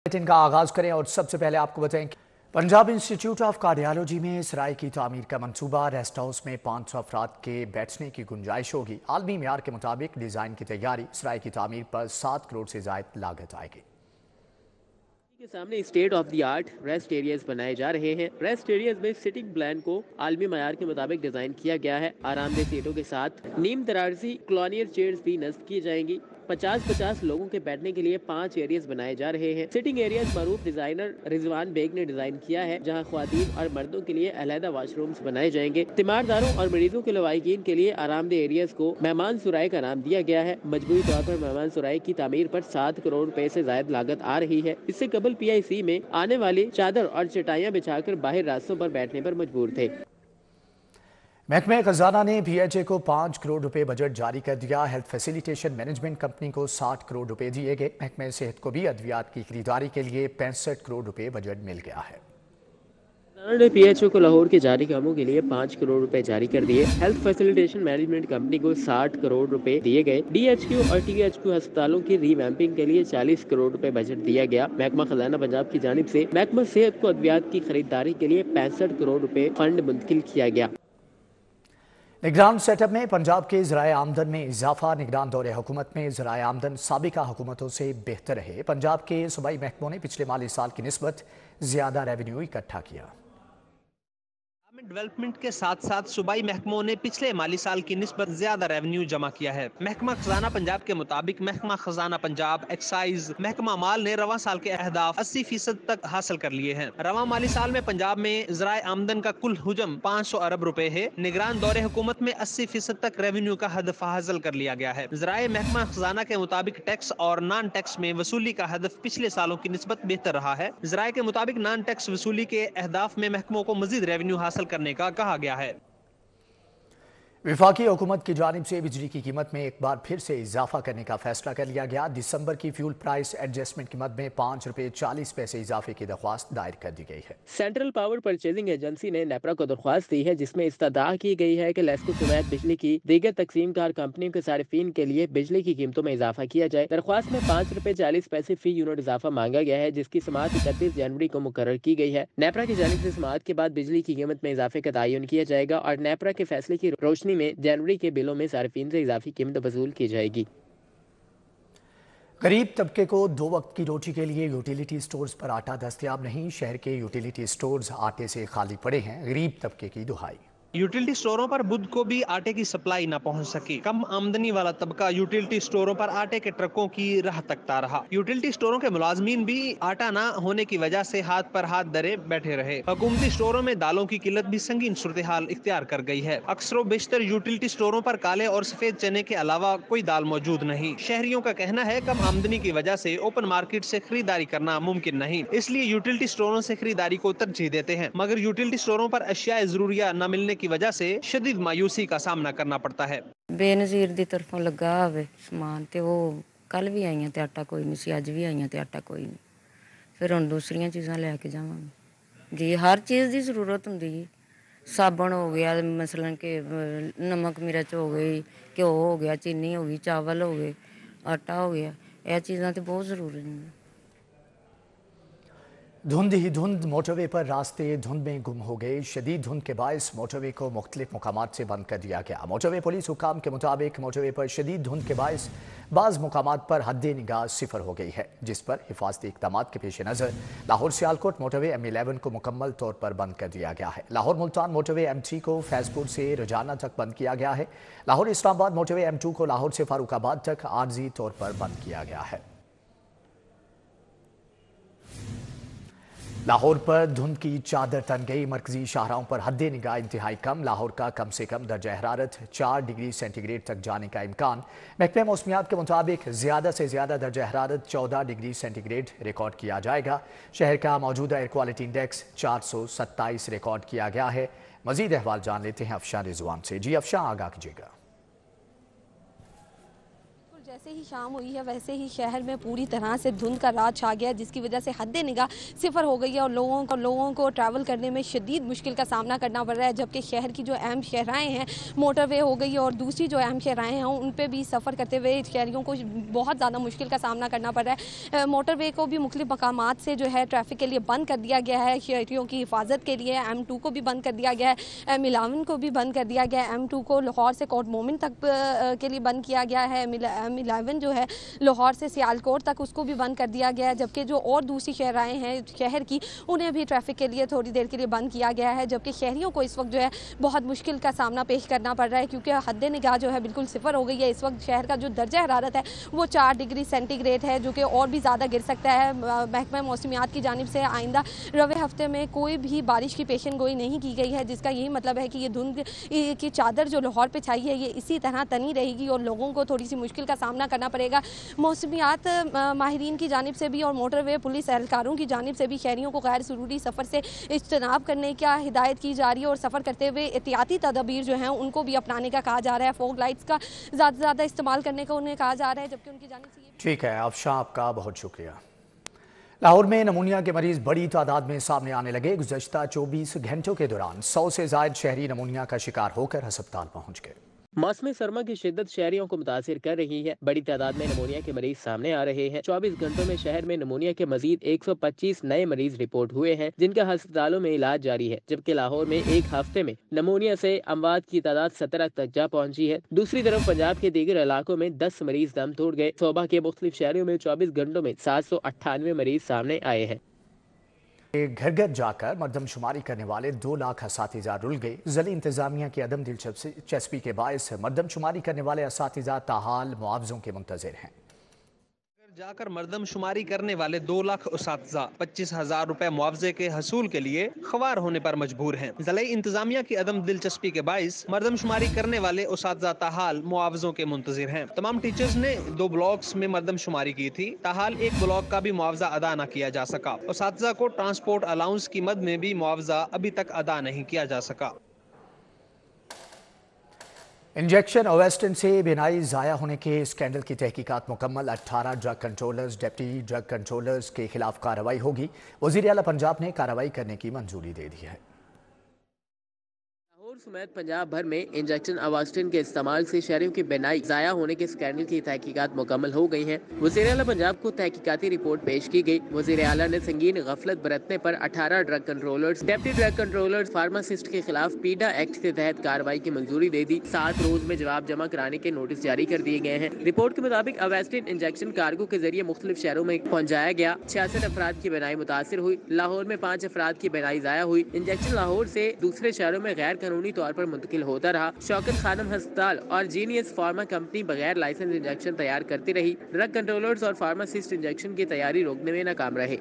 Bulletin का आगाज करें और सबसे पहले आपको बताएं कि पंजाब इंस्टीट्यूट ऑफ कार्डियोलॉजी में सराय की तामीर का मंसूबा। रेस्ट हाउस में 500 अफराद के बैठने की गुंजाइश होगी। आलमी मेयार के मुताबिक डिजाइन की तैयारी। सराय की तामीर पर 7 करोड़ से ज्यादा लागत आएगी। के सामने state of the art rest areas बनाए जा रहे हैं। रेस्ट एरियाज में सिटिंग प्लान को आलमी मयार के मुताबिक डिजाइन किया गया है। आरामदेह सीटों के साथ नीम तरारसी कॉलोनियल चेयर्स भी नस्ब की जाएंगी। 50-50 लोगों के बैठने के लिए 5 एरियाज बनाए जा रहे हैं। सिटिंग एरियाज मरूफ डिजाइनर रिजवान बेग ने डिजाइन किया है, जहां ख्वातीन और मर्दों के लिए अलहदा वॉशरूम्स बनाए जाएंगे। तीमारदारों और मरीजों के लवाहिकीन के लिए आरामदेह एरियाज को मेहमान सुराय का नाम दिया गया है। मजबूरी तौर पर मेहमान सुराय की तामीर पर 7 करोड़ रुपए से ज्यादा लागत आ रही है। इससे कबल PIC में आने वाले चादर और चटाइयां बिछाकर बाहर रास्तों पर बैठने पर मजबूर थे। महकमे खजाना ने PHA को 5 करोड़ रुपए बजट जारी कर दिया। हेल्थ फैसिलिटेशन मैनेजमेंट कंपनी को 60 करोड़ रुपए दिए गए। महकमे सेहत को भी अद्वियात की खरीदारी के लिए 65 करोड़ रुपए बजट मिल गया है। ने PHO को लाहौर के जारी कामों के लिए 5 करोड़ रुपए जारी कर दिए। हेल्थ फैसिलिटेशन मैनेजमेंट कंपनी को 60 करोड़ रुपए दिए गए। DHQ और THQ अस्पतालों की रीवैम्पिंग के लिए 40 करोड़ रुपए बजट दिया गया। महकमा खजाना पंजाब की जानिब से महकमा सेहत को अद्वियात की खरीदारी के लिए 65 करोड़ रुपए फंड मुंतकिल किया गया। निगरान सेटअप में पंजाब के ज़राए आमदन में इजाफा। निगरान दौरे हुकूमत में ज़राए आमदन साबिका हुकूमतों से बेहतर रहे। पंजाब के सूबाई महकमों ने पिछले माली साल की निस्बत ज्यादा रेवेन्यू इकट्ठा किया। डेवलपमेंट के साथ साथ सूबाई महकमों ने पिछले माली साल की निस्बत ज्यादा रेवेन्यू जमा किया है। महकमा खजाना पंजाब के मुताबिक महकमा खजाना पंजाब एक्साइज महकमा माल ने रवा साल के अहदाफ 80% तक हासिल कर लिए हैं। रवा माली साल में पंजाब में ज़राए आमदन का कुल हुजम 500 अरब रुपए है। निगरान दौरे हुकूमत में 80% तक रेवेन्यू का हदफ हासिल कर लिया गया है। ज़राए महकमा खजाना के मुताबिक टैक्स और नॉन टैक्स में वसूली का हदफ पिछले सालों की निस्बत बेहतर रहा है। ज़राए के मुताबिक नॉन टैक्स वसूली के अहदाफ में महकमों को मजीद रेवेन्यू हासिल करने का कहा गया है। विफाकी हुकूमत की जानिब से बिजली की कीमत में एक बार फिर से इजाफा करने का फैसला कर लिया गया। दिसंबर की फ्यूल प्राइस एडजस्टमेंट कीमत में 5 रुपए 40 पैसे इजाफे की दरख्वास्त दायर कर दी गई है। सेंट्रल पावर परचेजिंग एजेंसी ने नेपरा को दरख्वास्त दी है, जिसमें इस्तदा की गई है कि लेस्को समेत बिजली की दीगर तकसीम कार कंपनियों के सारिफिन के लिए बिजली की कीमतों में इजाफा किया जाए। दरख्वास्त में 5 रुपए 40 पैसे फी यूनिट इजाफा मांगा गया है, जिसकी समाअत 31 जनवरी को मुकर्रर की गई है। नेपरा की जानिब से समाअत के बाद बिजली की कीमत में इजाफे का तयन किया जाएगा और नेपरा के फैसले की रोशनी में जनवरी के बिलों में सारिफिन से इजाफी कीमत वसूल की जाएगी। गरीब तबके को 2 वक्त की रोटी के लिए यूटिलिटी स्टोर्स पर आटा दस्तयाब नहीं। शहर के यूटिलिटी स्टोर्स आटे से खाली पड़े हैं। गरीब तबके की दुहाई। यूटिलिटी स्टोरों पर बुध को भी आटे की सप्लाई न पहुंच सकी। कम आमदनी वाला तबका यूटिलिटी स्टोरों पर आटे के ट्रकों की राह तकता रहा। यूटिलिटी स्टोरों के मुलाजमीन भी आटा न होने की वजह से हाथ पर हाथ धरे बैठे रहे। हुकूमती स्टोरों में दालों की किल्लत भी संगीन सूरत हाल इख्तियार कर गई है। अक्सर बेशतर यूटिलिटी स्टोरों पर काले और सफेद चने के अलावा कोई दाल मौजूद नहीं। शहरियों का कहना है कम आमदनी की वजह से ओपन मार्केट से खरीदारी करना मुमकिन नहीं, इसलिए यूटिलिटी स्टोरों से खरीदारी को तरजीह देते हैं। मगर यूटिलिटी स्टोरों पर अशिया जरूरिया न मिलने की वजह से शदीद मायूसी का सामना करना पड़ता है। बेनजीर दी तरफों लगा हुए समान ते वो कल भी आईयां ते आटा कोई नहीं सी, अज भी आईयां ते आटा कोई नहीं। फिर हुण दूसरियां चीज़ां लैके जावांगे जी। हर चीज़ की जरूरत हुंदी जी। साबण हो गया, मसलन के नमक मिर्च हो गई, घ्यो हो गया, चीनी हो गई, चावल हो गए, आटा हो गया, यह चीज़ां तो बहुत जरूरी हैं। धुंध ही धुंध। मोटरवे पर रास्ते धुंध में गुम हो गए। शदीद धुंध के बायस मोटरवे को मुख्तलिफ मुकामात से बंद कर दिया गया। मोटरवे पुलिस हुकाम के मुताबिक मोटरवे पर शदीद धुंध के बायस बाज़ मुकामात पर हद निगाह 0 हो गई है, जिस पर हिफाजती इक़दाम के पेश नज़र लाहौर सियालकोट मोटरवे M11 को मुकम्मल तौर पर बंद कर दिया गया है। लाहौर मुल्तान मोटरवे M3 को फैजपुर से रजाना तक बंद किया गया है। लाहौर इस्लामाबाद मोटरवे M2 को लाहौर से फारूकाबाद तक आर्जी तौर पर बंद किया गया है। लाहौर पर धुंध की चादर तन गई। मरकजी शाहराहों पर हद निगाह इंतहाई कम। लाहौर का कम से कम दर्जा हरारत 4 डिग्री सेंटीग्रेड तक जाने का इम्कान। महकमे मौसमियात के मुताबिक ज़्यादा से ज़्यादा दर्जा हरारत 14 डिग्री सेंटीग्रेड रिकॉर्ड किया जाएगा। शहर का मौजूदा एयर क्वालिटी इंडेक्स 427 रिकॉर्ड किया गया है। मजीद अहवाल जान लेते हैं अफशान रिजवान से। जी अफशान, आगाह कीजिएगा। जैसे ही शाम हुई है वैसे ही शहर में पूरी तरह से धुंध का राज छा गया, जिसकी वजह से हद निगाह सिफर हो गई है और लोगों को ट्रैवल करने में शदीद मुश्किल का सामना करना पड़ रहा है। जबकि शहर की जो अहम शहराएँ हैं, मोटरवे हो गई और दूसरी जो अहम शहराएँ हैं उन पे भी सफ़र करते हुए शहरियों को बहुत ज़्यादा मुश्किल का सामना करना पड़ रहा है। मोटरवे को भी मुख्तलिफ मकामात से जो है ट्रैफिक के लिए बंद कर दिया गया है। शहरियों की हिफाजत के लिए M2 को भी बंद कर दिया गया है, M11 को भी बंद कर दिया गया है। M2 को लाहौर से कोट मोमिन तक के लिए बंद किया गया है। M11 जो है लाहौर से सियालकोट तक उसको भी बंद कर दिया गया है। जबकि जो और दूसरी शहराएँ हैं शहर की, उन्हें भी ट्रैफिक के लिए थोड़ी देर के लिए बंद किया गया है। जबकि शहरियों को इस वक्त जो है बहुत मुश्किल का सामना पेश करना पड़ रहा है, क्योंकि हद निगाह जो है बिल्कुल सिफर हो गई है। इस वक्त शहर का जो दर्जा हरारत है वो 4 डिग्री सेंटीग्रेड है, जो कि और भी ज़्यादा गिर सकता है। महकमा मौसमियात की जानिब से आइंदा रवे हफ्ते में कोई भी बारिश की पेशन गोई नहीं की गई है, जिसका यही मतलब है कि ये धुंध की चादर जो लाहौर पे छाई है ये इसी तरह तनी रहेगी और लोगों को थोड़ी सी मुश्किल का सामना करना पड़ेगा। मौसमियात माहिरीन की जानिब से भी और मोटरवे पुलिस एहलकारों की जानिब से भी शहरियों को गैर ज़रूरी सफ़र से इज्तनाब करने का हिदायत की जा रही है और सफ़र करते हुए एहतियाती तदबीर जो हैं उनको भी अपनाने का कहा जा रहा है। फोग लाइट्स का ज़्यादा से ज़्यादा इस्तेमाल करने का उन्हें कहा जा रहा है, जबकि उनकी जानिब से ठीक है आफ्शा, आपका बहुत शुक्रिया। लाहौर में नमूनिया के मरीज बड़ी तादाद में सामने आने लगे। गुज़श्ता 24 घंटों के दौरान 100 से ज़ायद शहरी नमूनिया का शिकार होकर अस्पताल पहुंच गए। मौसमी सरमा की शिद्दत शहरियों को मुतासिर कर रही है। बड़ी तादाद में नमूनिया के मरीज सामने आ रहे हैं। 24 घंटों में शहर में नमूनिया के मजीद 125 नए मरीज रिपोर्ट हुए हैं, जिनका अस्पतालों में इलाज जारी है। जबकि लाहौर में एक हफ्ते में नमूनिया से अमवात की तादाद 17 तक जा पहुंची है। दूसरी तरफ पंजाब के दीगर इलाकों में 10 मरीज दम तोड़ गए। सूबा के मुख्तलिफ शहरों में 24 घंटों में 798 मरीज सामने आए हैं। घर घर जाकर मरदमशुमारी करने वाले 2 लाख असातिज़ा रुल गए। ज़िली इंतजामिया की अदम दिलचस्पी के बायस मरदमशुमारी करने वाले असातिज़ा ताहाल मुआवजों के मुंतज़िर हैं। जाकर मर्दमशुमारी करने वाले 2 लाख उसातिज़ा 25,000 रुपए मुआवजे के हसूल के लिए ख्वार होने पर मजबूर हैं। ज़िला इंतजामिया की अदम दिलचस्पी के बाइस मर्दमशुमारी करने वाले उसातिज़ा ताहाल मुआवजों के मुंतजिर हैं। तमाम टीचर्स ने 2 ब्लॉक्स में मर्दमशुमारी की थी, ताहाल एक ब्लॉक का भी मुआवजा अदा न किया जा सका। उसातिज़ा को ट्रांसपोर्ट अलाउंस की मद में भी मुआवजा अभी तक अदा नहीं किया जा सका। इंजेक्शन ओवेस्टन से बिनाई ज़ाया होने के स्कैंडल की तहकीकात मुकम्मल। 18 drug controllers, deputy drug controllers के खिलाफ कार्रवाई होगी। वज़ीर आला पंजाब ने कार्रवाई करने की मंजूरी दे दी है। समेत पंजाब भर में इंजेक्शन अवास्टिन के इस्तेमाल से शहरियों की बिनाई ज़ाया होने के स्कैंडल की तहकीकात मुकम्मल हो गई हैं। वज़ीर आला पंजाब को तहकीकाती रिपोर्ट पेश की गई। वज़ीर आला ने संगीन गफलत बरतने पर 18 drug controllers, deputy drug controllers, pharmacist के खिलाफ पीडा एक्ट के तहत कार्रवाई की मंजूरी दे दी। 7 रोज में जवाब जमा कराने के नोटिस जारी कर दिए गए हैं। रिपोर्ट के मुताबिक अवास्टिन इंजेक्शन कार्गो के जरिए मुख्तलिफ शहरों में पहुँचाया गया। 66 अफराद की बिनाई मुतासर हुई। लाहौर में 5 अफराद की बिनाई ज़ाया हुई। इंजेक्शन लाहौर से दूसरे शहरों में गैर कानूनी तौर पर मुंतकिल होता रहा। शौकत खानम अस्पताल और जीनियस फार्मा कंपनी बगैर लाइसेंस इंजेक्शन तैयार करती रही। ड्रग कंट्रोलर्स और फार्मासिस्ट इंजेक्शन की तैयारी रोकने में नाकाम रहे।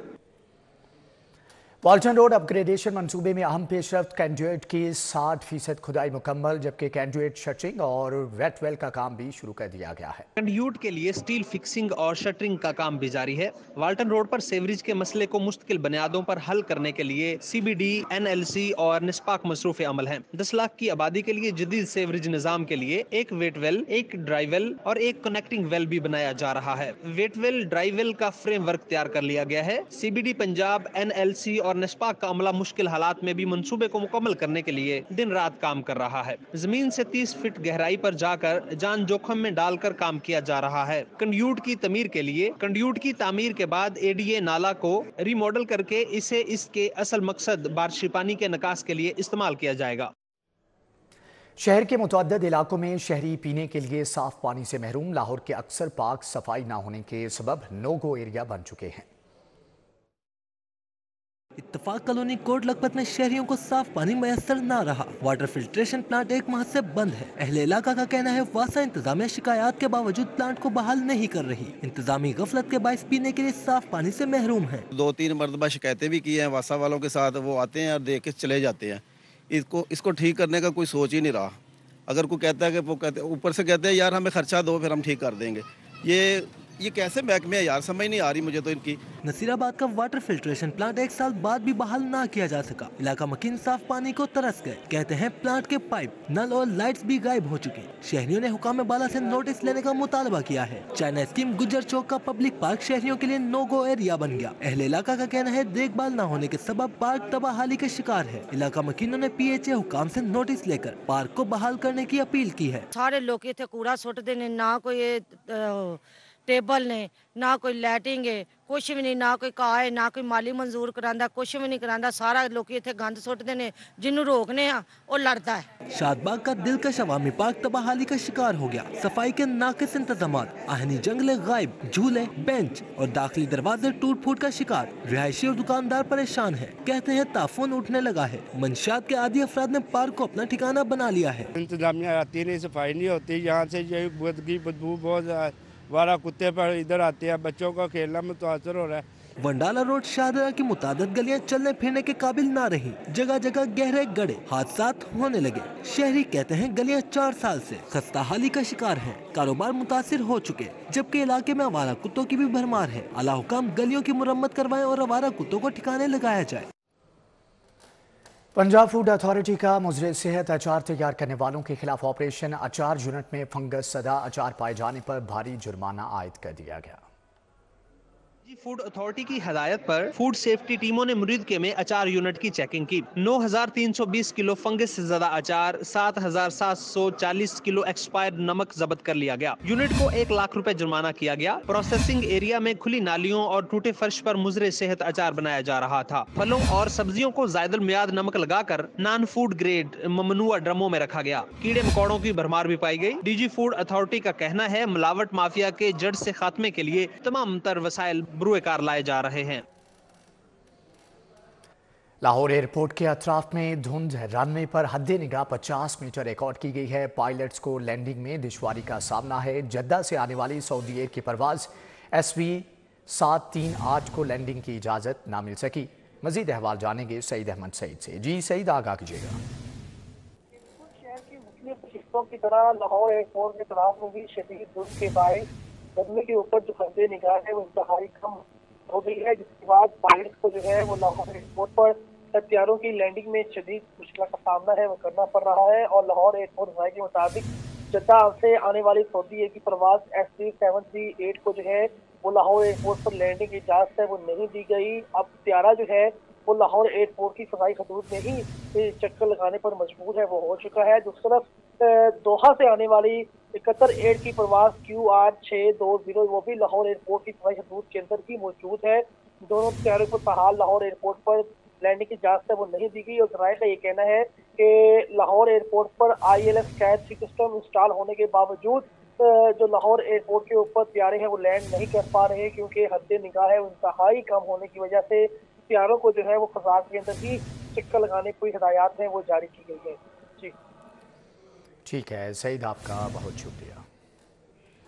वाल्टन रोड अपग्रेडेशन मंसूबे में अहम पेशरफ्त। कैंडिडेट की 60% खुदाई मुकम्मल, जबकि कैंडिडेट शटरिंग और वेटवेल का काम भी शुरू कर दिया गया है। कैंडिडेट के लिए स्टील फिक्सिंग और शटरिंग का काम भी जारी है। वाल्टन रोड पर सेवरेज के मसले को मुस्तकिल बुनियादों पर हल करने के लिए CBD, NLC और निस्पाक मसरूफ अमल है। 10 लाख की आबादी के लिए जदीद सेवरेज निजाम के लिए एक वेटवेल, एक ड्राइवेल और एक कनेक्टिंग वेल भी बनाया जा रहा है। वेटवेल ड्राइवेल का फ्रेमवर्क तैयार कर लिया गया है। CBD पंजाब, NLC और निस्पाक का अमला मुश्किल हालात में भी मंसूबे को मुकम्मल करने के लिए दिन रात काम कर रहा है। जमीन से 30 फीट गहराई पर जाकर जान जोखिम में डालकर काम किया जा रहा है। कंड्यूट की तमीर के लिए कंड्यूट की तामीर के बाद ADA नाला को रिमॉडल करके इसे इसके असल मकसद बारिशी पानी के निकास के लिए इस्तेमाल किया जाएगा। शहर के मुतअद्दिद इलाकों में शहरी पीने के लिए साफ पानी से महरूम। लाहौर के अक्सर पार्क सफाई न होने के सबब नो गो एरिया बन चुके हैं। इत्तफाक कॉलोनी कोट लखपत में शहरियों को साफ पानी मैसर न रहा। वाटर फिल्ट्रेशन प्लांट 1 माह से बंद है। अहले इलाका का कहना है वासा इंतजामिया शिकायत के बावजूद प्लांट को बहाल नहीं कर रही। इंतजामी गफलत के बायस पीने के लिए साफ पानी से महरूम है। 2-3 मरतबा शिकायतें भी की हैं वासा वालों के साथ। वो आते हैं और देख के चले जाते हैं। इसको ठीक करने का कोई सोच ही नहीं रहा। अगर कोई कहता है कि वो कहते ऊपर से कहते हैं यार हमें खर्चा दो फिर हम ठीक कर देंगे। ये ये कैसे महकमे है यार, समझ नहीं आ रही मुझे तो इनकी। नसीराबाद का वाटर फिल्ट्रेशन प्लांट 1 साल बाद भी बहाल ना किया जा सका। इलाका मकीन साफ पानी को तरस गए। कहते हैं प्लांट के पाइप, नल और लाइट्स भी गायब हो चुके। शहरियों ने हुकाम बाला से नोटिस लेने का मुतालबा किया है। चाइना स्कीम गुज्जर चौक का पब्लिक पार्क शहरियों के लिए नो गो एरिया बन गया। अहले इलाका का कहना है देखभाल न होने के सबब पार्क तबाहाली के शिकार है। इलाका मकीनों ने PHA हुकाम से नोटिस लेकर पार्क को बहाल करने की अपील की है। सारे लोग इत्थे कूड़ा सुटते ने, ना कोई टेबल ने, ना कोई लाइटिंग है, कुछ भी नहीं, ना कोई घाह है, ना कोई माली मंजूर करांदा, कुछ भी नहीं करांदा। सारा लोग इत्थे गंद सुटते ने, जिन्हों रोकने आ वो लड़ता है। शादबाग का दिलकश अवामी पार्क तबाहाली का शिकार हो गया। सफाई के नाकिस इंतजामात, आहनी जंगले गायब, झूले, बेंच और दाखिली दरवाजे टूट फूट का शिकार। रिहायशी और दुकानदार परेशान है। कहते हैं ताफून उठने लगा है। मंशियात के आदी अफराद ने पार्क को अपना ठिकाना बना लिया है। इंतजामिया आती नहीं, सफाई नहीं होती, यहाँ से ये बदबू बहुत वारा कुत्ते पर इधर आते हैं, बच्चों का खेलना मुतासर हो रहा है। वंडाला रोड शाहदरा की मुतादद गलियां चलने फिरने के काबिल ना रही। जगह जगह गहरे गड्ढे, हादसात होने लगे। शहरी कहते हैं गलियां 4 साल से खस्ता हाली का शिकार हैं। कारोबार मुतासिर हो चुके, जबकि इलाके में आवारा कुत्तों की भी भरमार है। आला हुकाम गलियों की मुरम्मत करवाएं और आवारा कुत्तों को ठिकाने लगाया जाए। पंजाब फूड अथॉरिटी का मुजरे सेहत अचार तैयार करने वालों के खिलाफ ऑपरेशन अचार यूनिट में फंगस सदा अचार पाए जाने पर भारी जुर्माना आयद कर दिया गया। फूड अथॉरिटी की हदायत पर फूड सेफ्टी टीमों ने मुरीदके में अचार यूनिट की चेकिंग की। 9,320 किलो फंगस से ज्यादा अचार, 7,740 किलो एक्सपायर्ड नमक जब्त कर लिया गया। यूनिट को 1 लाख रुपए जुर्माना किया गया। प्रोसेसिंग एरिया में खुली नालियों और टूटे फर्श पर मुजरे सेहत अचार बनाया जा रहा था। फलों और सब्जियों को ज़ायदुल मियाद नमक लगाकर नॉन फूड ग्रेड ममनुआ ड्रमों में रखा गया। कीड़े मकोड़ों की भरमार भी पाई गई। डीजी फूड अथॉरिटी का कहना है मिलावट माफिया के जड़ से खात्मे के लिए तमाम तर वसाइल कार लाए जा रहे हैं। लाहौर एयरपोर्ट के अतराफ में धुंध, रनवे पर हद निगाह 50 मीटर रिकॉर्ड की गई है। पायलट्स को लैंडिंग में दुश्वारी का सामना है। जद्दा से आने वाली सऊदी एयर की परवाज SV 738 को लैंडिंग की इजाजत ना मिल सकी। मजीद अहवाल जानेंगे सईद अहमद सईद से। जी सईद, आगाह कीजिएगा। शहर की मुख्तलिफ हिस्सों की तरह लाहौर एयरपोर्ट के तराफ में भी शदीद धुंध के बायस रनवे के ऊपर जो हद निगाह है वो इंतहाई कम हो गई है, जिसके बाद पायलट को जो है वो लाहौर एयरपोर्ट पर हथियारों की लैंडिंग में शदीद मुश्किल का सामना है वो करना पड़ रहा है। और लाहौर एयरपोर्ट राय के मुताबिक जद्दा से आने वाली सऊदी एयर की परवाज SV 738 को जो है वो लाहौर एयरपोर्ट पर लैंडिंग की इजाजत है वो नहीं दी गई। अब त्यारा जो है वो लाहौर एयरपोर्ट की फजाई हदूद में ही चक्कर लगाने पर मजबूर है वो हो चुका है। दूसरी तरफ दोहा से आने वाली कतर एयर की परवाज QR 620 वो भी लाहौर एयरपोर्ट की फजाई हदूद के अंदर ही मौजूद है। दोनों त्यारों को बहाल लाहौर एयरपोर्ट पर लैंडिंग की इजाजत है वो नहीं दी गई। और जराये का ये कहना है कि लाहौर एयरपोर्ट पर ILS कैच सिस्टम इंस्टॉल होने के बावजूद जो लाहौर एयरपोर्ट के ऊपर त्यारे हैं वो लैंड नहीं कर पा रहे, क्योंकि हद निगाह है वो इंतहाई कम होने की वजह से त्यारों को जो है वो फजा के अंदर ही चक्कर लगाने की हिदायत है वो जारी की गई है। जी ठीक है सईद, आपका बहुत शुक्रिया।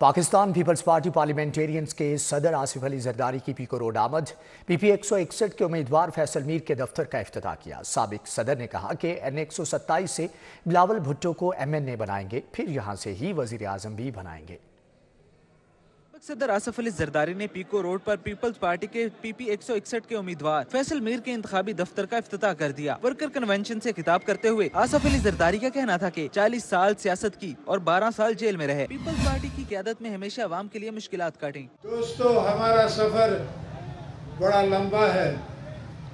पाकिस्तान पीपल्स पार्टी पार्लियामेंटेरियंस के सदर आसिफ अली जरदारी की पीको रोड आमद। PP 161 के उम्मीदवार फैसल मीर के दफ्तर का इफ्तिताह किया। साबिक सदर ने कहा कि N 127 से बिलावल भुट्टो को MNA बनाएंगे, फिर यहाँ से ही वजीर आजम भी बनाएंगे। सदर आसिफ अली जरदारी ने पीको रोड पर पीपल्स पार्टी के PP 161 के उम्मीदवार फैसल मीर के इंतखाबी दफ्तर का इफ्तिताह कर दिया। वर्कर कन्वेंशन से खिताब करते हुए आसिफ अली जरदारी का कहना था कि 40 साल सियासत की और 12 साल जेल में रहे। पीपल्स पार्टी की क़यादत में हमेशा अवाम के लिए मुश्किलात काटी। दोस्तों, हमारा सफर बड़ा लंबा है।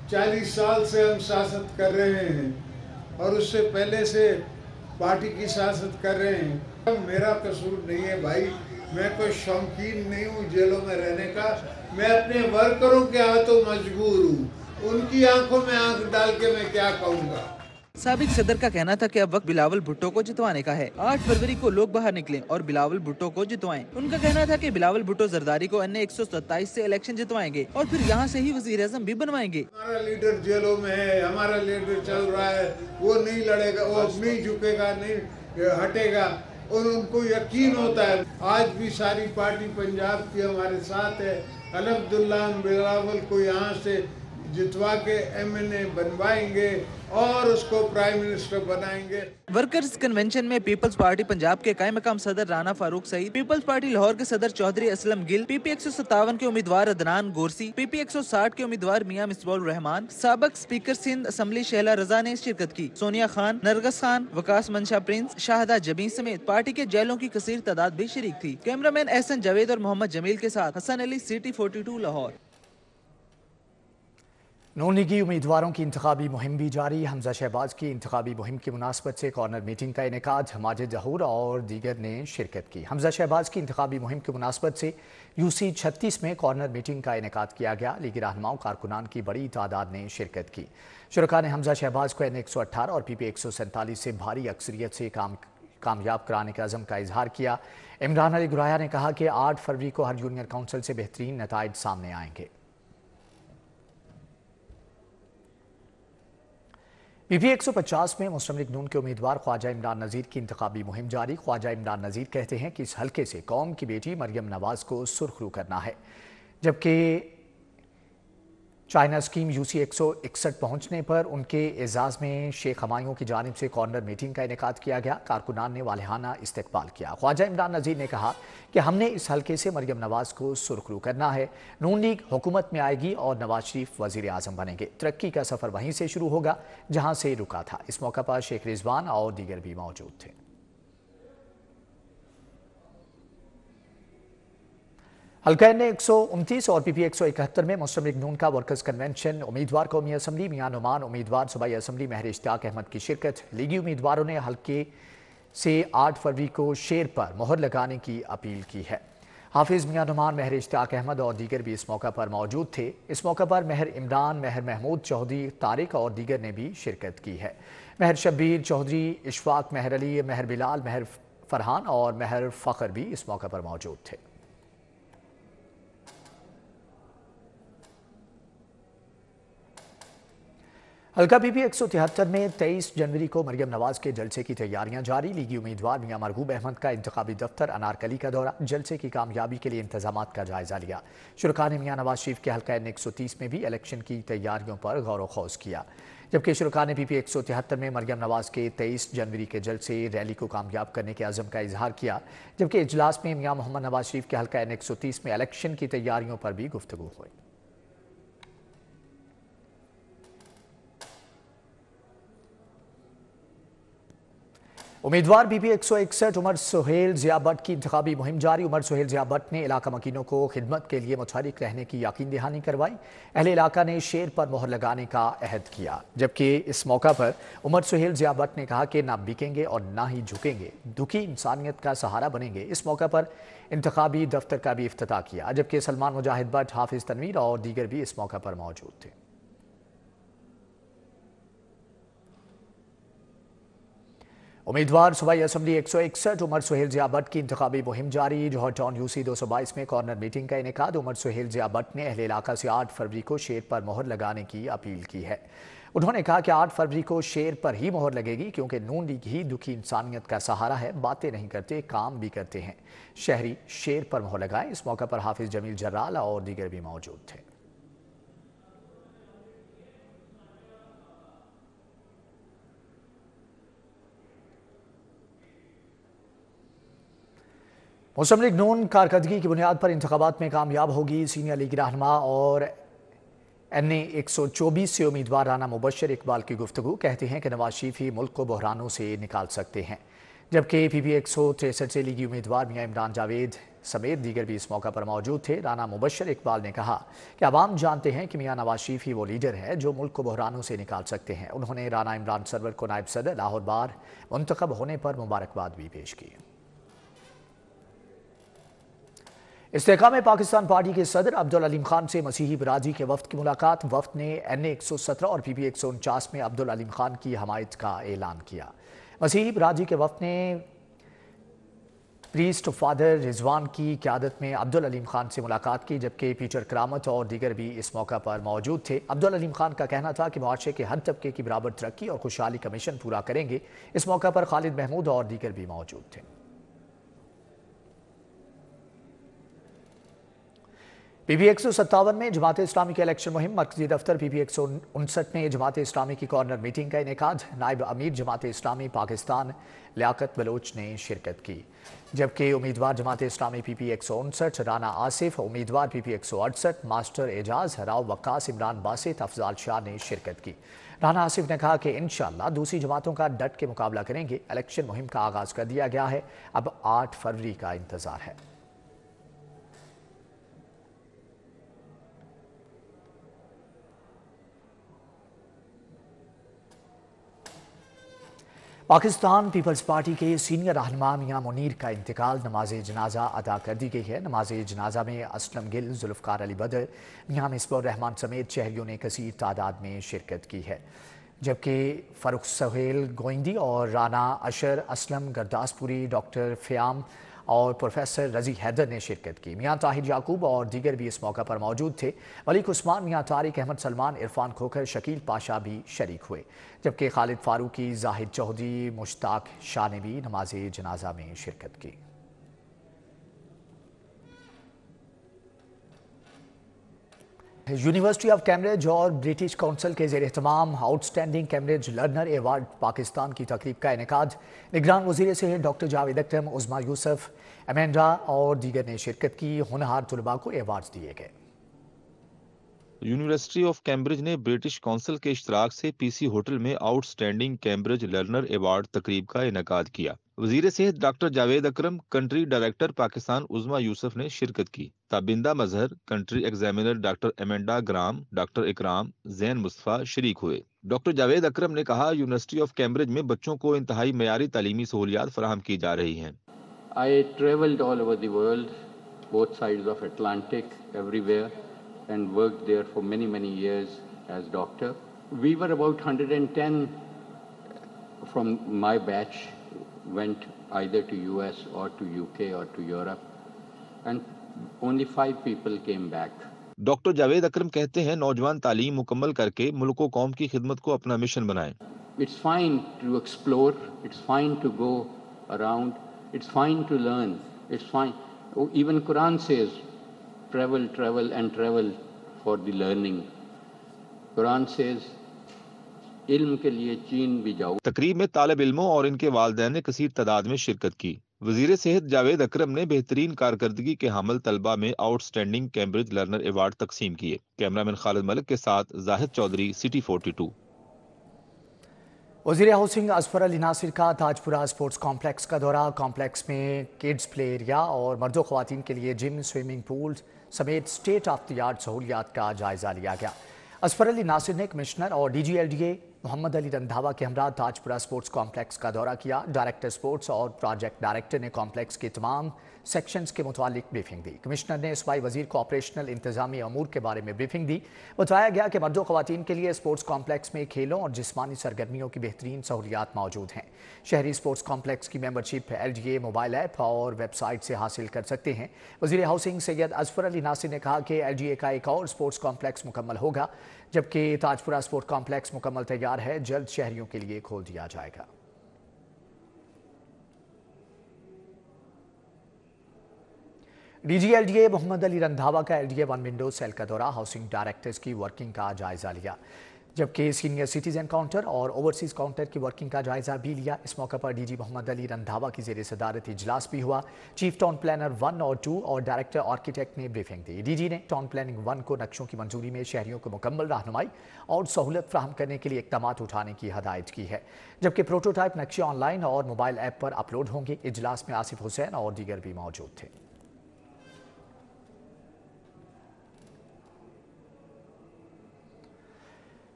40 साल से हम सियासत कर रहे हैं और उससे पहले से पार्टी की सियासत कर रहे हैं। मेरा कसूर नहीं है भाई, मैं कोई शौकीन नहीं हूँ जेलों में रहने का। मैं अपने वर्करों के हाथों मजबूर हूँ, उनकी आंखों में आंख डाल के मैं क्या कहूँगा। साबिक सदर का कहना था कि अब वक्त बिलावल भुट्टो को जितवाने का है। 8 फरवरी को लोग बाहर निकलें और बिलावल भुट्टो को जितवाएं। उनका कहना था कि बिलावल भुट्टो जरदारी को NA 127 से इलेक्शन जितवाएंगे और फिर यहाँ से ही वजीर आजम भी बनवाएंगे। हमारा लीडर जेलों में है, हमारा लीडर चल रहा है, वो नहीं लड़ेगा, वो नहीं झुकेगा, नहीं हटेगा और उनको यकीन होता है। आज भी सारी पार्टी पंजाब की हमारे साथ है। अल्हम्दुलिल्लाह बिलावल को यहाँ से जितवा के एमएनए बनवाएंगे और उसको प्राइम मिनिस्टर बनाएंगे। वर्कर्स कन्वेंशन में पीपल्स पार्टी पंजाब के कायम मकाम सदर राना फारूक सईद, पीपल्स पार्टी लाहौर के सदर चौधरी असलम गिल, PP 157 के उम्मीदवार अदनान गोरसी, PP 160 के उम्मीदवार मियां मिसबाउल रहमान, साबक स्पीकर सिंध असम्बली शैला रजा ने शिरकत की। सोनिया खान, नरगस खान, वकास मंशा प्रिंस, शाहदा जबी समेत पार्टी के जेलों की कसीर तादाद भी शरीक थी। कैमरामैन एहसन जावेद और मोहम्मद जमील के साथ हसन अली, सिटी 42 लाहौर। नून लीगी उम्मीदवारों की इंतखाबी मुहिम भी जारी। हमजा शहबाज की इंतखाबी मुहिम की मुनासबत से कॉर्नर मीटिंग का इनेकाद, माजिद जहूर और दीगर ने शिरकत की। हमजा शहबाज की इंतखाबी मुहिम की मुनासबत से UC 36 में कॉर्नर मीटिंग का इनेकाद किया गया। लीगी रहनुमाओं कारकुनान की बड़ी तादाद ने शिरकत की। शुरका ने हमजा शहबाज को N 118 और PP 147 से भारी अक्सरियत से कामयाब कराने के अज़म का इजहार किया। इमरान अली गुराया ने कहा कि 8 फरवरी को हर जूनियर काउंसिल से बेहतरीन नताइज सामने आएंगे। PP 150 में मुस्लिम लीग नून के उम्मीदवार ख्वाजा इमरान नज़ीर की इंतखाबी मुहिम जारी। ख्वाजा इमरान नज़ीर कहते हैं कि इस हल्के से कौम की बेटी मरियम नवाज को सुर्खरू करना है। जबकि चाइना स्कीम UC 161 पहुंचने पर उनके एजाज़ में शेख हमायूं की जानिब से कॉर्नर मीटिंग का इनेकाद किया गया। कारकुनान ने वालिहाना इस्तकबाल किया। ख्वाजा इमरान नज़ीर ने कहा कि हमने इस हल्के से मरियम नवाज को सुर्खरू करना है। नून लीग हुकूमत में आएगी और नवाज शरीफ वज़ीर आज़म बनेंगे। तरक्की का सफ़र वहीं से शुरू होगा जहाँ से रुका था। इस मौका पर शेख रिजवान और दीगर भी मौजूद थे। हल्का N 129 और PP 171 में मुस्लिम लीग नून का वर्कर्स कन्वेंशन, उम्मीदवार कौमी असम्बली मियां नुमान, उम्मीदवार सूबाई असम्बली महर इश्तियाक अहमद की शिरकत। लीगी उम्मीदवारों ने हल्के से 8 फरवरी को शेर पर मोहर लगाने की अपील की है। हाफिज़ मियां नुमान, महर इश्तियाक अहमद और दीगर भी इस मौका पर मौजूद थे। इस मौका पर महर इमरान, महर महमूद चौधरी, तारिक और दीगर ने भी शिरकत की है। महर शब्बीर चौधरी, इशफाक, महर अली, महर बिलाल, महर फरहान और महर फ़ख्र भी इस मौका पर मौजूद थे। हल्का PP 173 में 23 जनवरी को मरियम नवाज के जलसे की तैयारियां जारी। लीगी उम्मीदवार मियां मरगूब अहमद का इंतखाबी दफ्तर अनारकली का दौरा, जलसे की कामयाबी के लिए इंतजामात का जायजा लिया। शुरका ने मियां नवाज शरीफ के हल्का N 130 में भी इलेक्शन की तैयारियों पर गौर व खौज किया। जबकि शुरका ने PP 173 में मरियम नवाज के 23 जनवरी के जलसे रैली को कामयाब करने के अज़म का इजहार किया। जबकि इजलास में मियां मोहम्मद नवाज शरीफ के हल्का N 130 में इलेक्शन की तैयारियों पर भी गुफ्तगू हुई। उम्मीदवार PP 161 उमर सुहेल ज़िया भट्ट की इंतखाबी मुहिम जारी। उमर सुहेल ज़िया भट्ट ने इलाका मकीनों को खिदमत के लिए मुतहरिक रहने की यकीन दहानी करवाई। अहले इलाका ने शेर पर मोहर लगाने का अहद किया। जबकि इस मौका पर उमर सुहेल ज़िया भट्ट ने कहा कि ना बिकेंगे और ना ही झुकेंगे, दुखी इंसानियत का सहारा बनेंगे। इस मौका पर इंतखाबी दफ्तर का भी इफ्तिताह किया। जबकि सलमान मुजाहिद भट्ट, हाफिज़ तनवीर और दीगर भी इस मौका पर मौजूद थे। उम्मीदवार सूबाई असम्बली 161 उमर सुहेल ज़िया भट्ट की इंतखाबी मुहिम जारी। जौहर टाउन UC 222 में कॉर्नर मीटिंग का इनेकाद। उमर सुहेल ज़िया भट्ट ने अहले इलाका से 8 फरवरी को शेर पर मोहर लगाने की अपील की है। उन्होंने कहा कि 8 फरवरी को शेर पर ही मोहर लगेगी, क्योंकि नून लीग ही दुखी इंसानियत का सहारा है। बातें नहीं करते, काम भी करते हैं। शहरी शेर पर मोहर लगाएं। इस मौका पर हाफिज़ जमील जर्राल और दीगर भी मौजूद थे। मुस्लिम लीग नून कारकर्दगी की बुनियाद पर इंतखाबात में कामयाब होगी। सीनियर लीग रहनुमा और NA 124 से उम्मीदवार राना मुबशर इकबाल की गुफ्तगू, कहते हैं कि नवाज शरीफ ही मुल्क को बहरानों से निकाल सकते हैं। जबकि PP 163 से लीगी उम्मीदवार मियां इमरान जावेद समेत दीगर भी इस मौका पर मौजूद थे। राना मुबशर इकबाल ने कहा कि अवाम जानते हैं कि मियां नवाज शरीफ ही वो लीडर है जो मुल्क को बहरानों से निकाल सकते हैं। उन्होंने राना इमरान सरवर को नायब सदर लाहौर बार मुंतखब होने पर मुबारकबाद भी पेश की। इस्तेकाम पाकिस्तान पार्टी के सदर अब्दुल अलीम खान से मसीही बरादरी के वफ्द की मुलाकात। वफ्द ने NA 117 और PP 149 में अब्दुल अलीम खान की हमायत का ऐलान किया। मसीही बरादरी के वफ्द ने प्रीस्ट फादर रिजवान की क़यादत में अब्दुल अलीम खान से मुलाकात की। जबकि पीटर करामत और दीगर भी इस मौका पर मौजूद थे। अब्दुल अलीम खान का कहना था कि मुआशरे के हर तबके की बराबर तरक्की और खुशहाली का मिशन पूरा करेंगे। इस मौका पर खालिद महमूद और दीगर भी मौजूद थे। PB 157 में जमात इस्लामी की इलेक्शन मुहिम। मरकजी दफ्तर PB 159 में जमात इस्लामी की कॉर्नर मीटिंग का इनेकाद। नायब अमीर जमात इस्लामी पाकिस्तान लियाकत बलोच ने शिरकत की, जबकि उम्मीदवार जमात इस्लामी PP 159 राना आसिफ, उम्मीदवार PP 168 मास्टर एजाज, राव वक्कास, इमरान बासित, अफजाल शाह ने शिरकत की। राना आसिफ ने कहा कि इंशाअल्लाह दूसरी जमातों का डट के मुकाबला करेंगे। इलेक्शन मुहिम का आगाज कर दिया गया है, अब 8 फरवरी का इंतजार है। पाकिस्तान पीपल्स पार्टी के सीनियर रहनुमा मियां मुनीर का इंतकाल। नमाज जनाजा अदा कर दी गई है। नमाज जनाजा में असलम गिल, जुल्फकार अली बदर, मियां मिसबाह रहमान समेत शहरियों ने कसीर तादाद में शिरकत की है, जबकि फ़रुख सुहेल गोइंदी और राना अशर असलम गरदासपुरी, डॉक्टर फ़याम और प्रोफेसर रजी हैदर ने शिरकत की। मियां ताहिर याकूब और दीगर भी इस मौका पर मौजूद थे। मलिक उस्मान, मियां तारिक अहमद सलमान, इरफान खोखर, शकील पाशा भी शरीक हुए, जबकि खालिद फारूकी, जाहिद चौधरी, मुश्ताक शाह ने भी नमाज जनाजा में शिरकत की। यूनिवर्सिटी ऑफ कैम्ब्रिज और ब्रिटिश काउंसिल के ज़ेर एहतमाम outstanding Cambridge learner award Pakistan की तकरीब का इनेकाद। निगरान वज़ीर सेहत डॉक्टर जावेद अकरम, उज़मा यूसुफ, अमेंडा और दीगर ने शिरकत की। होनहार तलबा को एवार्ड्स दिए गए। यूनिवर्सिटी ऑफ कैम्ब्रिज ने ब्रिटिश काउंसिल के इश्तराक से PC होटल में आउटस्टैंडिंग कैम्ब्रिज लर्नर एवार्ड तकरीब का इनेकाद किया। वज़ीर सेहत डॉक्टर जावेद अकरम, कंट्री डायरेक्टर पाकिस्तान उज़मा यूसुफ ने शिरकत की। ताबिंदा मजहर, कंट्री एग्जामिनर डॉक्टर अमेंडा ग्राम, डॉक्टर इकराम, जैन मुस्तफ़ा शरीक हुए। डॉक्टर जावेद अकरम ने कहा, यूनिवर्सिटी ऑफ कैम्ब्रिज में बच्चों को इंतहाई मयारी तालीमी सहूलियात फराहम की जा रही हैं। I traveled all over the world, both sides of Atlantic, everywhere, and worked there for many years as doctor. We were about 110 from my batch went either to US or to UK or to Europe, and only 5 people came back. Doctor Javed Akram कहते हैं, नौजवान तालीम मुकम्मल करके मुल्क व कौम की खिदमत को अपना मिशन बनाएं। It's fine to explore, it's fine to go around, it's fine to learn, it's fine. Even Quran says travel and travel for the learning. Quran says इल्म के लिए चीन भी जाओ। तकरीब में तालिब इल्मों और इनके वालिदैन ने कसीर तादाद में शिरकत की। वज़ीर सेहत जावेद अकरम ने बेहतरीन कारकर्दगी के हामिल तलबा में आउटस्टैंडिंग कैम्ब्रिज लर्नर एवार्ड तकसीम किए। कैमरामैन खालिद मलिक के साथ जाहिद चौधरी, सिटी 42। वज़ीर हाउसिंग असफर अली नासिर का ताजपुरा स्पोर्ट्स कॉम्प्लेक्स का दौरा। कॉम्प्लेक्स में किड्स प्ले एरिया और मर्दों ख्वातीन के लिए जिम, स्विमिंग पूल समेत स्टेट ऑफ द आर्ट सहूलियात का जायजा लिया गया। असफर अली नासिर ने कमिश्नर और DG LDA मोहम्मद अली रंधावा के हमरा ताजपुरा स्पोर्ट्स कॉम्प्लेक्स का दौरा किया। डायरेक्टर स्पोर्ट्स और प्रोजेक्ट डायरेक्टर ने कॉम्प्लेक्स के तमाम सेक्शंस के मुतालिक ब्रीफिंग दी। कमिश्नर ने सूबाई वजीर को ऑपरेशनल इंतजामी अमूर के बारे में ब्रीफिंग दी। बताया गया कि मर्दों ख्वातीन के लिए स्पोर्ट्स कॉम्प्लेक्स में खेलों और जिस्मानी सरगर्मियों की बेहतरीन सहूलियात मौजूद हैं। शहरी स्पोर्ट्स कॉम्प्लेक्स की मेंबरशिप LDA मोबाइल ऐप और वेबसाइट से हासिल कर सकते हैं। वज़ीर हाउसिंग सैयद असफर अली नासिर ने कहा कि LDA का एक और स्पोर्ट्स कॉम्प्लेक्स मुकम्मल होगा, जबकि ताजपुरा स्पोर्ट्स कॉम्प्लेक्स मुकम्मल तैयार है, जल्द शहरियों के लिए खोल दिया जाएगा। DG LDA मोहम्मद अली रंधावा का LDA 1 विंडो सेल का दौरा। हाउसिंग डायरेक्टर्स की वर्किंग का जायजा लिया, जबकि सीनियर सिटीजन काउंटर और ओवरसीज काउंटर की वर्किंग का जायजा भी लिया। इस मौके पर DG मोहम्मद अली रंधावा की ज़ेर सदारत इजलास भी हुआ। चीफ टाउन प्लानर 1 और 2 और डायरेक्टर आर्किटेक्ट ने ब्रीफिंग दी। DG ने टाउन प्लानिंग 1 को नक्शों की मंजूरी में शहरियों को मुकम्मल रहनुमाई और सहूलत फ्राहम करने के लिए इक़दाम उठाने की हदायत की है, जबकि प्रोटोटाइप नक्शे ऑनलाइन और मोबाइल ऐप पर अपलोड होंगे। इजलास में आसिफ हुसैन और दीगर भी मौजूद थे।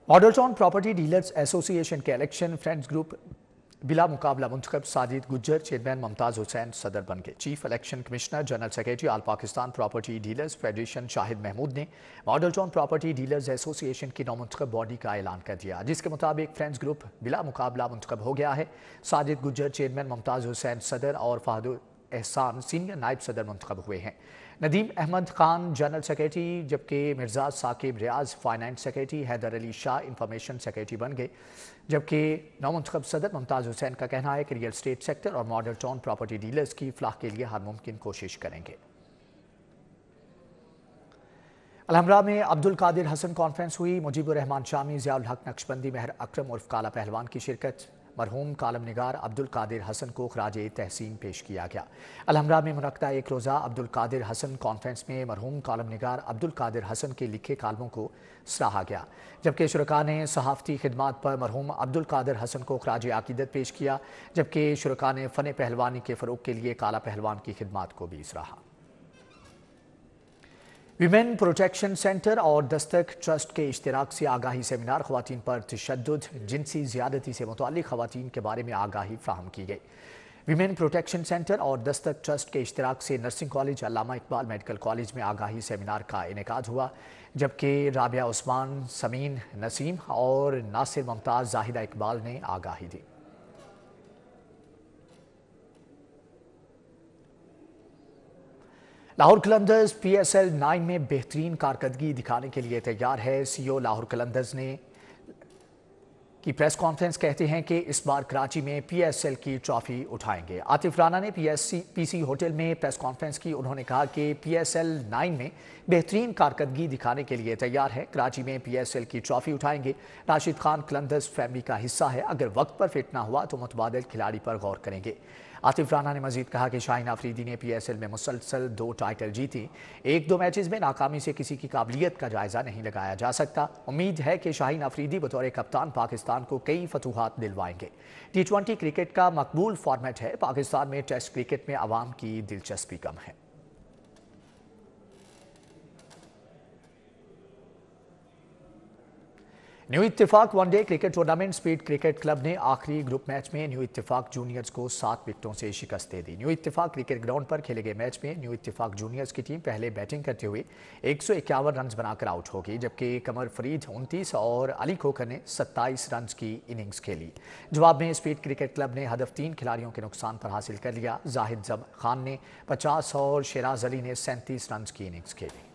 Model town property dealers association के इलेक्शन फ्रेंड्स ग्रुप बिला मुकाबला मुंतखब। साजिद गुज्जर चेयरमैन, मुमताज़ हुसैन सदर बन गए। Chief election commissioner general secretary all Pakistan property dealers federation Shahid Mahmood ने model town property dealers association की नौमुंतखब बॉडी का ऐलान कर दिया, जिसके मुताबिक फ्रेंड्स ग्रुप बिला मुकाबला मुंतखब हो गया है। साजिद गुज्जर चेयरमैन, मुमताज़ हुसैन सदर और फहद एहसान सीनियर नायब सदर मुंतखब हुए हैं। नदीम अहमद खान जनरल सेक्रेटरी, जबकि Mirza Saqib Riaz finance secretary, Haider Ali Shah information secretary बन गए। जबकि नौमुंतखब सदर मुमताज़ हुसैन का कहना है कि रियल स्टेट सेक्टर और मॉडल टाउन प्रॉपर्टी डीलर्स की फलाह के लिए हर मुमकिन कोशिश करेंगे। अलहमरा में अब्दुल कादिर हसन कॉन्फ्रेंस हुई। मुजीबुर रहमान शामी, ज़ियाउल हक नक्शबंदी, महर अकरम उर्फ काला पहलवान की शिरकत। मरहूम कालम निगार अब्दुल कादिर हसन को खराजे तहसीन पेश किया गया। अलहमरा में मुनक्किदा एक रोज़ा अब्दुल कादिर हसन कॉन्फ्रेंस में मरहूम कालम निगार अब्दुल कादिर हसन के लिखे कालमों को सराहा गया, जबकि शुरका ने सहाफ़ती खिदमात पर मरहूम अब्दुल कादिर हसन को खराजे अकीदत पेश किया, जबकि शुरका ने फ़न पहलवानी के फ़रोग़ के लिए काला पहलवान की खिदमात को भी सराहा। विमेन प्रोटेक्शन सेंटर और दस्तक ट्रस्ट के इश्तिराक से आगाही सेमिनार, ख़वातीन पर तशद्दुद, जिनसी ज़्यादती से मुताल्लिक़ ख़वातीन के बारे में आगाही फ़राहम की गई। विमेन प्रोटेक्शन सेंटर और दस्तक ट्रस्ट के इश्तिराक से नर्सिंग कॉलेज, अल्लामा इकबाल मेडिकल कॉलेज में आगाही सेमिनार का इनेकाद हुआ, जबकि राबिया उस्मान, समीन नसीम और नासिर मुमताज़ जाहिदा इकबाल ने आगाही दी। लाहौर कलंदर्स PSL 9 में बेहतरीन कारकर्दगी दिखाने के लिए तैयार है। CEO लाहौर कलंदर्स ने की प्रेस कॉन्फ्रेंस कहते हैं कि इस बार कराची में PSL की ट्रॉफी उठाएंगे। आतिफ राना ने PC होटल में प्रेस कॉन्फ्रेंस की। उन्होंने कहा कि PSL 9 में बेहतरीन कारकर्दगी दिखाने के लिए तैयार है। कराची में PSL की ट्रॉफी उठाएंगे। राशिद खान कलंदर्स फैमिली का हिस्सा है, अगर वक्त पर फिट ना हुआ तो मुतबादिल खिलाड़ी पर गौर करेंगे। आतिफ राना ने मजीद कहा कि शाहीन आफरीदी ने PSL में मुसलसल 2 टाइटल जीती। 1-2 मैचेस में नाकामी से किसी की काबिलियत का जायजा नहीं लगाया जा सकता। उम्मीद है कि शाहीन आफरीदी बतौर कप्तान पाकिस्तान को कई फतूहात दिलवाएंगे। T20 क्रिकेट का मकबूल फॉर्मेट है। पाकिस्तान में टेस्ट क्रिकेट में आवाम की दिलचस्पी कम है। न्यू इत्तेफाक one day cricket tournament speed cricket club ने आखिरी ग्रुप मैच में न्यू इत्तेफाक जूनियर्स को 7 विकेटों से शिकस्त दे दी। न्यू इत्तेफाक क्रिकेट ग्राउंड पर खेले गए मैच में न्यू इत्तेफाक जूनियर्स की टीम पहले बैटिंग करते हुए 151 रन बनाकर आउट हो गई, जबकि कमर फरीद 29 और अली खोखर ने 27 रन की इनिंग्स खेली। जवाब में स्पीड क्रिकेट क्लब ने हदफ 3 खिलाड़ियों के नुकसान पर हासिल कर लिया। जाहिद जब खान ने 50 और शेराज अली ने 37 रन की इनिंग्स खेली।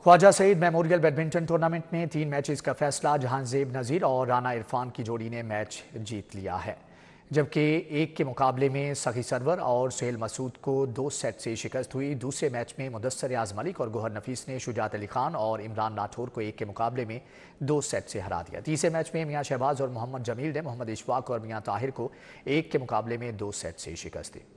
Khawaja Saeed memorial badminton tournament में 3 मैचेस का फैसला जहांजेब नज़ीर और राना इरफान की जोड़ी ने मैच जीत लिया है, जबकि एक के मुकाबले में सखी सरवर और सुहेल मसूद को 2 सेट से शिकस्त हुई। दूसरे मैच में मुदस्सर आज़म मलिक और गोहर नफीस ने शुजात अली खान और इमरान राठौर को 1 के मुकाबले में 2 सेट से हरा दिया। तीसरे मैच में मियां शहबाज और मोहम्मद जमील ने मोहम्मद इशफाक और मियां ताहिर को 1 के मुकाबले में 2 सेट से शिकस्त दी।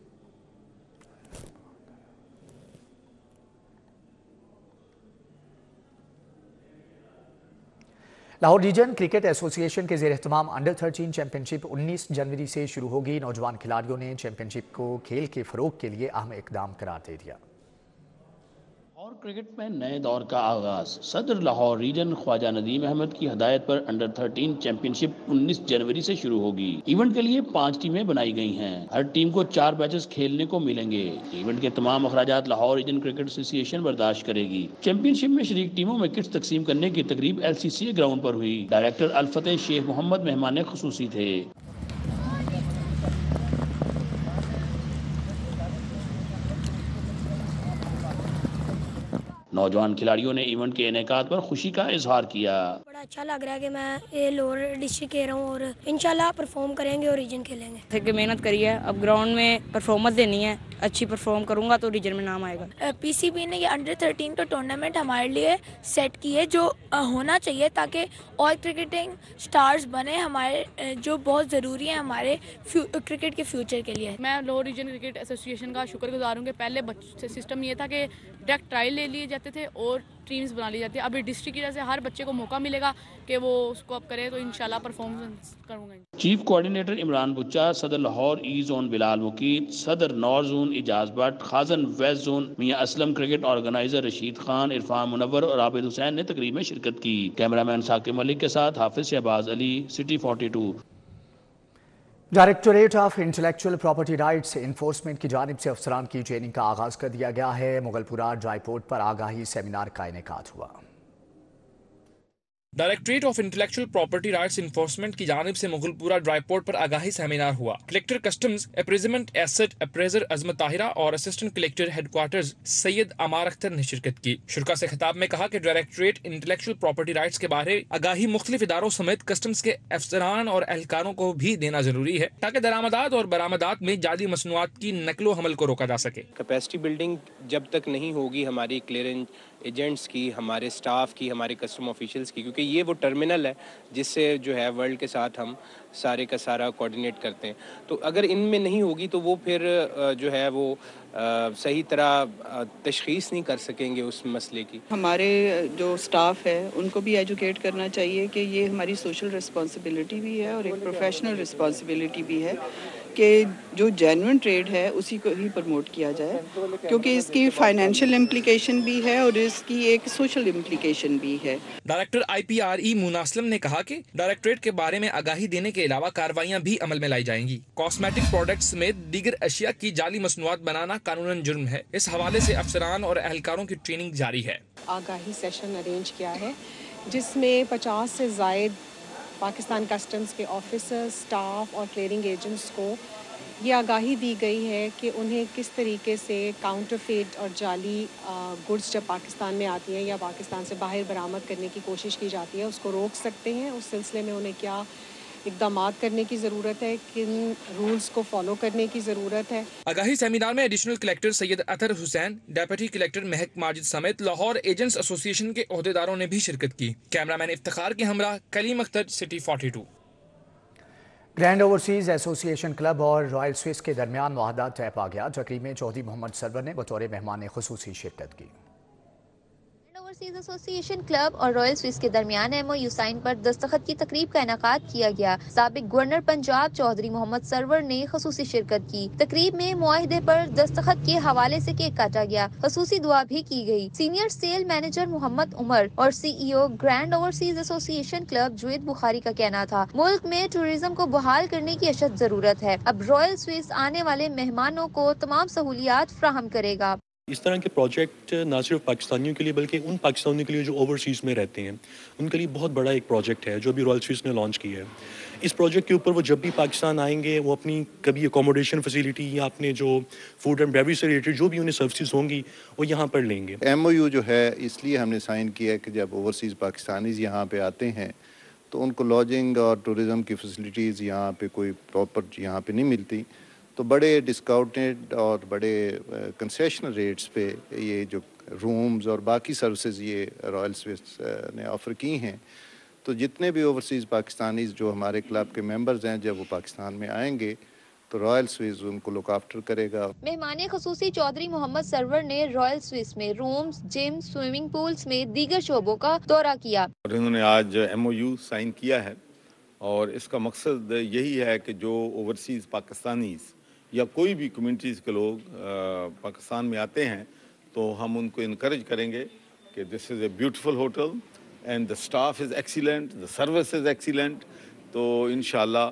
लाहौर रीजन क्रिकेट एसोसिएशन के ज़ेर एहतमाम अंडर 13 चैंपियनशिप 19 जनवरी से शुरू होगी। नौजवान खिलाड़ियों ने चैंपियनशिप को खेल के फ़रोग़ के लिए अहम इक़दाम करार दे दिया। और क्रिकेट में नए दौर का आगाज। सदर लाहौर रीजन ख्वाजा नदीम अहमद की हदायत पर अंडर 13 चैंपियनशिप 19 जनवरी से शुरू होगी। इवेंट के लिए 5 टीमें बनाई गई हैं। हर टीम को 4 मैचेस खेलने को मिलेंगे। इवेंट के तमाम अखराजात लाहौर रीजन क्रिकेट एसोसिएशन बर्दाश्त करेगी। चैंपियनशिप में शरीक टीमों में किट्स तकसीम करने की तकरीब LCCA ग्राउंड पर हुई। डायरेक्टर अल-फतेह शेख मोहम्मद मेहमान खुसूसी थे। नौजवान खिलाड़ियों ने इवेंट के इनेकाद पर खुशी का इजहार किया। बड़ा अच्छा लग रहा है कि मैं ये लोअर डिस्ट्रिक्ट खेल रहा हूँ और इंशाल्लाह परफॉर्म करेंगे और रीजन खेलेंगे। मेहनत करी है, अब ग्राउंड में परफॉर्मेंस देनी है। अच्छी परफॉर्म करूंगा तो रीजन में नाम आएगा। PCB ने ये अंडर 13 का टूर्नामेंट हमारे लिए सेट की है, जो होना चाहिए ताकि और क्रिकेटिंग स्टार्स बने हमारे, जो बहुत ज़रूरी है हमारे क्रिकेट के फ्यूचर के लिए। मैं लाहौर रीजन क्रिकेट एसोसिएशन का शुक्रगुजार हूँ कि पहले सिस्टम ये था कि डायरेक्ट ट्रायल ले लिए जाते थे और टीम्स बना ली जाती है। अभी डिस्ट्रिक्ट की वजह से हर बच्चे को मौका मिलेगा कि वो उसको अब करे, तो इंशाल्लाह परफॉर्मेंस करूँगा। चीफ कोऑर्डिनेटर इमरान बुच्चा, सदर लाहौर ई जोन बिलाल मुकीद, सदर नॉर जोन इजाज भट्ट, खाजन west zone Mian Aslam, cricket organizer Rashid Khan, Irfan Munawwar और आबिद हुसैन ने तकरीब में शिरकत की। कैमरामैन साकिब मलिक के साथ Hafiz Shahbaz Ali, city 42। Directorate of intellectual property rights enforcement की जानिब से अफसरान की ट्रेनिंग का आगाज कर दिया गया है। मुगलपुरा ड्राई पोर्ट पर आगाही सेमिनार का इनेकाद हुआ। Directorate of intellectual property rights enforcement की जानिब से मुगलपुरा ड्राई पोर्ट पर आगाही सेमिनार हुआ। कलेक्टर कस्टम्स अप्रेजमेंट एसेट अप्रेजर अजमत ताहिरा और असिस्टेंट कलेक्टर हेडक्वार्टर्स सैयद अमार अख्तर ने शिरकत की। शुरा से खिताब में कहा कि डायरेक्टरेट इंटेलेक्चुअल प्रॉपर्टी राइट्स के बारे आगाही मुख्तलिफ इदारों समेत कस्टम्स के अफसरान और एहलकारों को भी देना जरूरी है ताकि दरामदात और बरामदात में जाली मसनूआत की नकलो हमल को रोका जा सके। कैपेसिटी बिल्डिंग जब तक नहीं होगी हमारी क्लियरेंस एजेंट्स की, हमारे स्टाफ की, हमारे कस्टम ऑफिशियल्स की, क्योंकि ये वो टर्मिनल है जिससे जो है वर्ल्ड के साथ हम सारे का सारा कोऑर्डिनेट करते हैं, तो अगर इनमें नहीं होगी तो वो फिर जो है वो सही तरह तशखीस नहीं कर सकेंगे उस मसले की। हमारे जो स्टाफ है उनको भी एजुकेट करना चाहिए कि ये हमारी सोशल रिस्पॉन्सिबिलिटी भी है और एक प्रोफेशनल रिस्पॉन्सिबिलिटी भी है कि जो जेन्युइन ट्रेड है उसी को ही प्रमोट किया जाए, क्योंकि इसकी फाइनेंशियल इम्प्लीकेशन भी है और इसकी एक सोशल इम्प्लीकेशन भी है। डायरेक्टर IPRE मुना असलम ने कहा कि डायरेक्टरेट के बारे में आगाही देने के अलावा कार्रवाइयां भी अमल में लाई जाएंगी। कॉस्मेटिक प्रोडक्ट्स समेत दीगर अशिया की जाली मसनूआत बनाना कानूनन जुर्म है। इस हवाले से अफसरान और एहलकारों की ट्रेनिंग जारी है। आगाही सेशन अरेंज किया है जिसमें 50 से ज़ायद पाकिस्तान कस्टम्स के ऑफिसर्स, स्टाफ और क्लियरिंग एजेंट्स को ये आगाही दी गई है कि उन्हें किस तरीके से काउंटरफेट और जाली गुड्स जब पाकिस्तान में आती हैं या पाकिस्तान से बाहर बरामद करने की कोशिश की जाती है उसको रोक सकते हैं। उस सिलसिले में उन्हें क्या इक़दामात करने की ज़रूरत है, किन रूल्स को फॉलो करने की ज़रूरत है। आगाही सेमिनार में एडिशनल कलेक्टर सैयद अतर हुसैन, डेप्यूटी कलेक्टर महक माजिद समेत लाहौर एजेंट्स एसोसिएशन के ओहदेदारों ने भी शिरकत की। कैमरामैन इफ्तिखार के हमरा Kaleem Akhtar, city 42। Grand overseas association club और रॉयल स्विस के दरमियान मुआहदा तय पा गया। तकरीब में चौधरी मोहम्मद सरवर ने बतौर मेहमान खुसूसी शिरकत की। ओवरसीज एसोसिएशन क्लब और रॉयल स्विस के दरमियान MOU साइन पर दस्तखत की तकरीब का इनेकाद किया गया। साबिक गवर्नर पंजाब चौधरी मोहम्मद सरवर ने खसूसी शिरकत की। तकरीब में मुआहदे पर दस्तखत के हवाले से केक काटा गया, खसूसी दुआ भी की गई। Senior sale manager Mohammad Umar और CEO grand overseas association club Juved Bukhari का कहना था, मुल्क में टूरिज्म को बहाल करने की अशद जरूरत है। अब रॉयल स्विस आने वाले मेहमानों को तमाम सहूलियात फ्राहम करेगा। इस तरह के प्रोजेक्ट ना सिर्फ पाकिस्तानियों के लिए बल्कि उन पाकिस्तानियों के लिए जो ओवरसीज़ में रहते हैं उनके लिए बहुत बड़ा एक प्रोजेक्ट है जो भी रॉयल स्विस ने लॉन्च किया है। इस प्रोजेक्ट के ऊपर वो जब भी पाकिस्तान आएंगे वो अपनी कभी अकोमोडेशन फैसिलिटी या अपने जो फूड एंड बेवरेज से रिलेटेड जो भी उन्हें सर्विसेज होंगी वो यहाँ पर लेंगे। MOU जो है इसलिए हमने साइन किया है कि जब ओवरसीज़ पाकिस्तानीज़ यहाँ पे आते हैं तो उनको लॉजिंग और टूरिज़म की फैसिलिटीज़ यहाँ पे कोई प्रॉपर यहाँ पे नहीं मिलती, तो बड़े डिस्काउंटेड और बड़े कंसेशनल रेट्स पे ये जो रूम्स और बाकी सर्विसेज ये रॉयल स्विस ने ऑफ़र की हैं। तो जितने भी ओवरसीज़ पाकिस्तानीज़ जो हमारे क्लब के मेंबर्स हैं जब वो पाकिस्तान में आएंगे तो रॉयल स्विस उनको लुक आफ्टर करेगा। मेहमान खसूसी चौधरी मोहम्मद सरवर ने रॉयल स्विस में रूम्स, जिम, स्विमिंग पूल्स में दीगर शोबों का दौरा किया। और इन्होंने आज MOU साइन किया है और इसका मकसद यही है कि जो ओवरसीज़ पाकिस्तानीज़ या कोई भी कम्युनिटीज़ के लोग पाकिस्तान में आते हैं तो हम उनको इनकरेज करेंगे कि this is a beautiful hotel and the staff is excellent, the service is excellent. तो इंशाल्लाह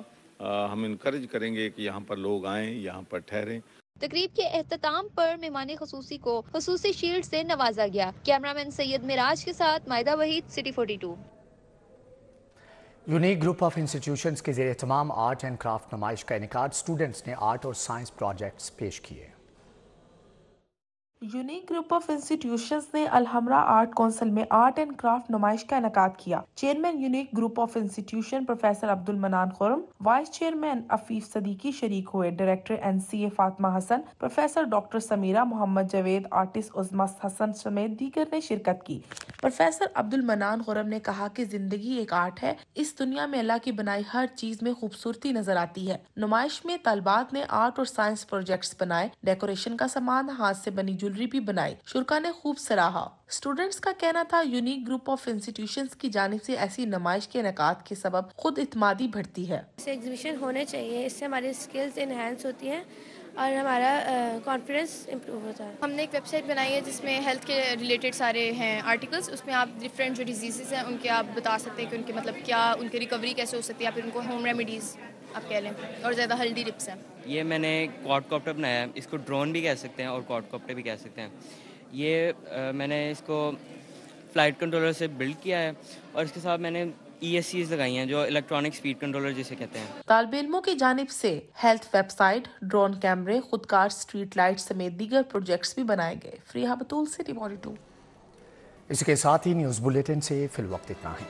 हम इनकरेज करेंगे कि यहाँ पर लोग आएँ, यहाँ पर ठहरें। तकरीब के एहतताम पर मेहमान खसूसी को खसूसी शील्ड से नवाजा गया। कैमरामैन सैयद मिराज के साथ Maida Waheed, city 42। Unique group of institutions के ज़ेरे तमाम आर्ट एंड क्राफ्ट नुमाइश का इनेकाद स्टूडेंट्स ने आर्ट और साइंस प्रोजेक्ट्स पेश किए। यूनिक ग्रुप ऑफ इंस्टीट्यूशंस ने अलहमरा आर्ट काउंसिल में आर्ट एंड क्राफ्ट नुमाइश का इनेकाद किया। Chairman unique group of institution professor Abdul Manan Khurram, vice chairman Afif Siddiqui शरीक हुए। Director NCA Fatima Hasan, professor doctor Sameera, Mohammad Javed, artist उज़्मा हसन समेत दीगर ने शिरकत की। प्रोफेसर अब्दुल मनान खुरम ने कहा कि जिंदगी एक आर्ट है, इस दुनिया में अल्लाह की बनाई हर चीज में खूबसूरती नजर आती है। नुमाइश में तलबात ने आर्ट और साइंस प्रोजेक्ट्स बनाए, डेकोरेशन का सामान, हाथ से बनी ज्वेलरी भी बनाई। शुरा ने खूब सराहा। स्टूडेंट्स का कहना था यूनिक ग्रुप ऑफ इंस्टीट्यूशंस की जानिब से ऐसी नुमाइश के इनेकाद के सबब खुद इत्मादी बढ़ती है। ऐसे एग्जीबिशन होने चाहिए, इससे हमारी स्किल्स इनहेंस होती हैं और हमारा कॉन्फिडेंस इम्प्रूव होता है। हमने एक वेबसाइट बनाई है जिसमें हेल्थ के रिलेटेड सारे हैं आर्टिकल्स, उसमें आप डिफरेंट जो डिजीज़ हैं उनके आप बता सकते हैं कि उनके मतलब क्या, उनकी रिकवरी कैसे हो सकती है, या फिर उनको होम रेमेडीज़ आप कह लें, और ज़्यादा हेल्दी टिप्स हैं। ये मैंने क्वाडकॉप्टर बनाया है, इसको ड्रोन भी कह सकते हैं और क्वाडकॉप्टर भी कह सकते हैं। ये मैंने इसको फ्लाइट कंट्रोलर से बिल्ड किया है और इसके साथ मैंने ESCs लगाई हैं जो इलेक्ट्रॉनिक स्पीड कंट्रोलर जिसे कहते हैं। तालिब इल्मों की जानिब से हेल्थ वेबसाइट, ड्रोन कैमरे, खुदकार स्ट्रीट लाइट समेत दीगर प्रोजेक्ट्स भी बनाए गए। फ्रीहा बतूल, सिटी 42। इसके साथ ही न्यूज़ बुलेटिन से फिल वक्त इतना है।